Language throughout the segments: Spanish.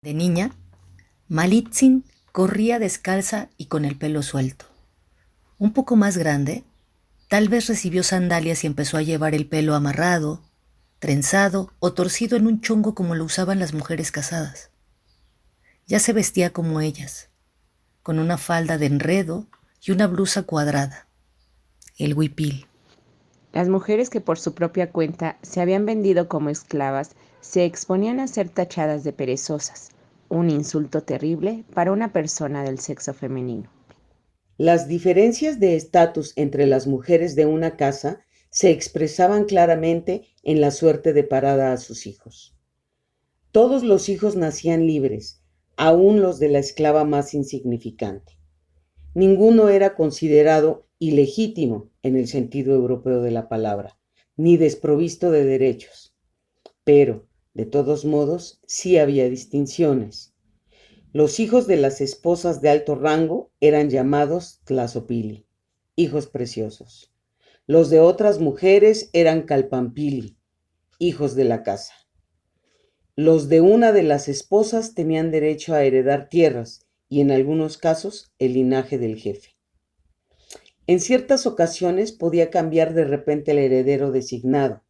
De niña, Malitzin corría descalza y con el pelo suelto. Un poco más grande, tal vez recibió sandalias y empezó a llevar el pelo amarrado, trenzado o torcido en un chongo como lo usaban las mujeres casadas. Ya se vestía como ellas, con una falda de enredo y una blusa cuadrada, el huipil. Las mujeres que por su propia cuenta se habían vendido como esclavas se exponían a ser tachadas de perezosas, un insulto terrible para una persona del sexo femenino. Las diferencias de estatus entre las mujeres de una casa se expresaban claramente en la suerte deparada a sus hijos. Todos los hijos nacían libres, aun los de la esclava más insignificante. Ninguno era considerado ilegítimo en el sentido europeo de la palabra, ni desprovisto de derechos. Pero, de todos modos, sí había distinciones. Los hijos de las esposas de alto rango eran llamados tlazopili, hijos preciosos. Los de otras mujeres eran calpampili, hijos de la casa. Los de una de las esposas tenían derecho a heredar tierras y en algunos casos el linaje del jefe. En ciertas ocasiones podía cambiar de repente el heredero designado,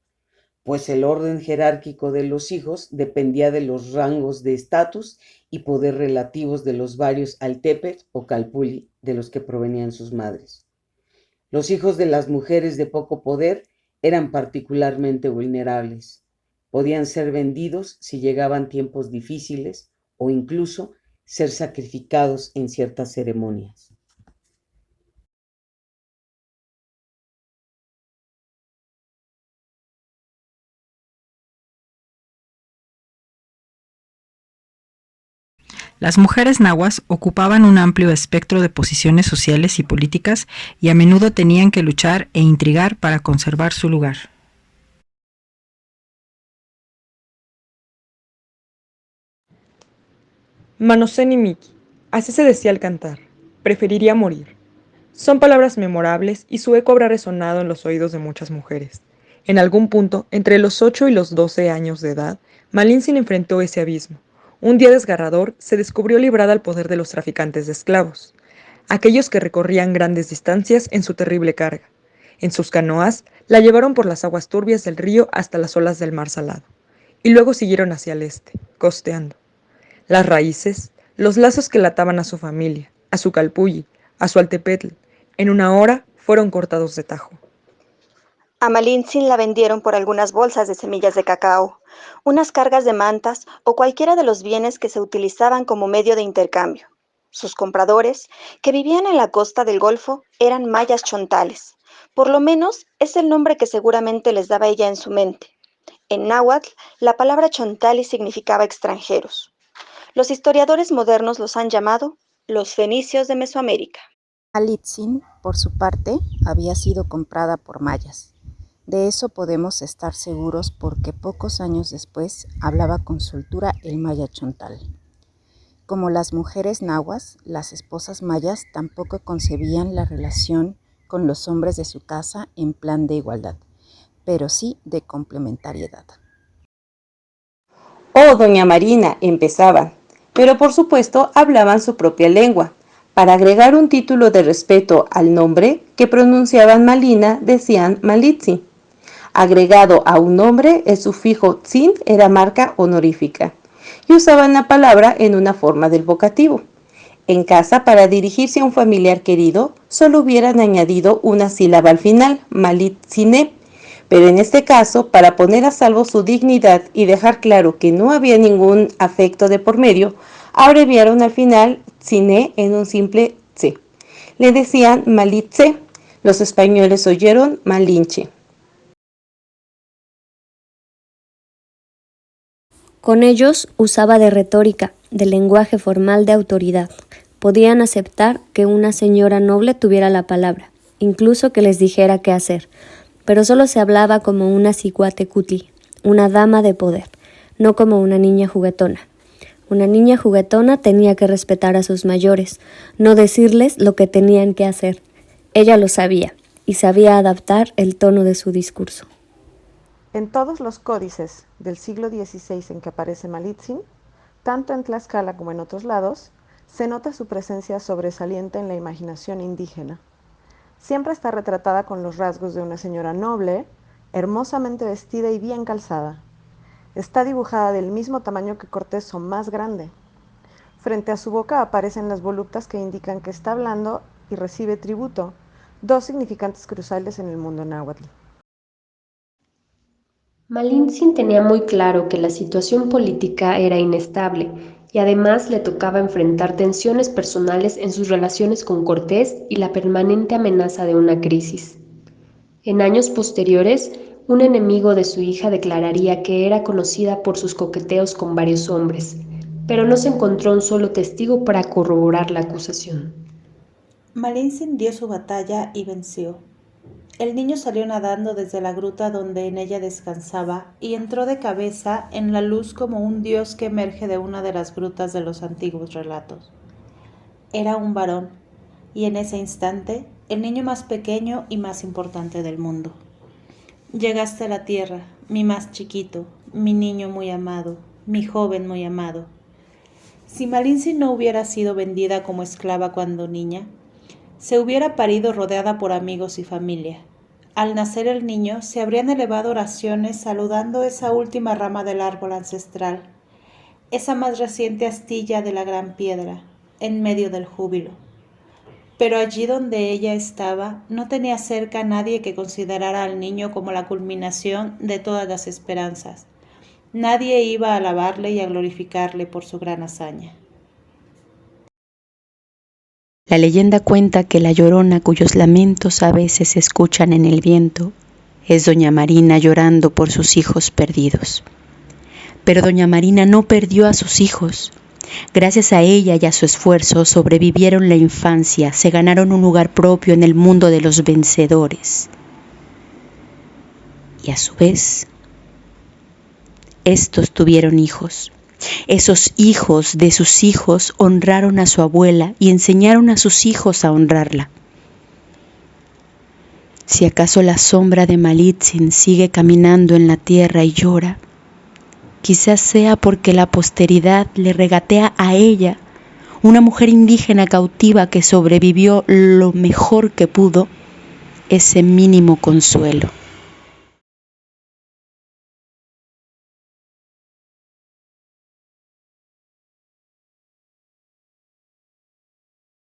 pues el orden jerárquico de los hijos dependía de los rangos de estatus y poder relativos de los varios altepet o calpuli de los que provenían sus madres. Los hijos de las mujeres de poco poder eran particularmente vulnerables. Podían ser vendidos si llegaban tiempos difíciles o incluso ser sacrificados en ciertas ceremonias. Las mujeres nahuas ocupaban un amplio espectro de posiciones sociales y políticas y a menudo tenían que luchar e intrigar para conservar su lugar. Manoseni Miki, así se decía al cantar, preferiría morir. Son palabras memorables y su eco habrá resonado en los oídos de muchas mujeres. En algún punto, entre los 8 y los 12 años de edad, Malintzin enfrentó ese abismo. Un día desgarrador se descubrió librada al poder de los traficantes de esclavos, aquellos que recorrían grandes distancias en su terrible carga. En sus canoas la llevaron por las aguas turbias del río hasta las olas del mar salado, y luego siguieron hacia el este, costeando. Las raíces, los lazos que la ataban a su familia, a su calpulli, a su altepetl, en una hora fueron cortados de tajo. A Malintzin la vendieron por algunas bolsas de semillas de cacao, unas cargas de mantas o cualquiera de los bienes que se utilizaban como medio de intercambio. Sus compradores, que vivían en la costa del Golfo, eran mayas chontales. Por lo menos es el nombre que seguramente les daba ella en su mente. En náhuatl, la palabra chontali significaba extranjeros. Los historiadores modernos los han llamado los fenicios de Mesoamérica. Malitzin, por su parte, había sido comprada por mayas. De eso podemos estar seguros porque pocos años después hablaba con soltura el maya chontal. Como las mujeres nahuas, las esposas mayas tampoco concebían la relación con los hombres de su casa en plan de igualdad, pero sí de complementariedad. Oh, doña Marina, empezaban, pero por supuesto hablaban su propia lengua. Para agregar un título de respeto al nombre que pronunciaban Malina, decían Malitzi. Agregado a un nombre, el sufijo tzin era marca honorífica y usaban la palabra en una forma del vocativo. En casa, para dirigirse a un familiar querido, solo hubieran añadido una sílaba al final, malitzine, pero en este caso, para poner a salvo su dignidad y dejar claro que no había ningún afecto de por medio, abreviaron al final cine en un simple c. Le decían malitze, los españoles oyeron malinche. Con ellos usaba de retórica, de lenguaje formal de autoridad. Podían aceptar que una señora noble tuviera la palabra, incluso que les dijera qué hacer, pero solo se hablaba como una cicuatecutli, una dama de poder, no como una niña juguetona. Una niña juguetona tenía que respetar a sus mayores, no decirles lo que tenían que hacer. Ella lo sabía, y sabía adaptar el tono de su discurso. En todos los códices del siglo XVI en que aparece Malitzin, Tanto en Tlaxcala como en otros lados, se nota su presencia sobresaliente en la imaginación indígena. Siempre está retratada con los rasgos de una señora noble, hermosamente vestida y bien calzada. Está dibujada del mismo tamaño que Cortés o más grande. Frente a su boca aparecen las voluptas que indican que está hablando y recibe tributo, dos significantes cruciales en el mundo náhuatl. Malintzin tenía muy claro que la situación política era inestable y además le tocaba enfrentar tensiones personales en sus relaciones con Cortés y la permanente amenaza de una crisis. En años posteriores, un enemigo de su hija declararía que era conocida por sus coqueteos con varios hombres, pero no se encontró un solo testigo para corroborar la acusación. Malintzin dio su batalla y venció. El niño salió nadando desde la gruta donde en ella descansaba y entró de cabeza en la luz como un dios que emerge de una de las grutas de los antiguos relatos. Era un varón, y en ese instante, el niño más pequeño y más importante del mundo. Llegaste a la tierra, mi más chiquito, mi niño muy amado, mi joven muy amado. Si Malintzin no hubiera sido vendida como esclava cuando niña, se hubiera parido rodeada por amigos y familia. Al nacer el niño, se habrían elevado oraciones saludando esa última rama del árbol ancestral, esa más reciente astilla de la gran piedra, en medio del júbilo. Pero allí donde ella estaba, no tenía cerca a nadie que considerara al niño como la culminación de todas las esperanzas. Nadie iba a alabarle y a glorificarle por su gran hazaña. La leyenda cuenta que la Llorona, cuyos lamentos a veces se escuchan en el viento, es doña Marina llorando por sus hijos perdidos. Pero doña Marina no perdió a sus hijos. Gracias a ella y a su esfuerzo sobrevivieron la infancia, se ganaron un lugar propio en el mundo de los vencedores. Y a su vez, estos tuvieron hijos. Esos hijos de sus hijos honraron a su abuela y enseñaron a sus hijos a honrarla. Si acaso la sombra de Malintzin sigue caminando en la tierra y llora, quizás sea porque la posteridad le regatea a ella, una mujer indígena cautiva que sobrevivió lo mejor que pudo, ese mínimo consuelo.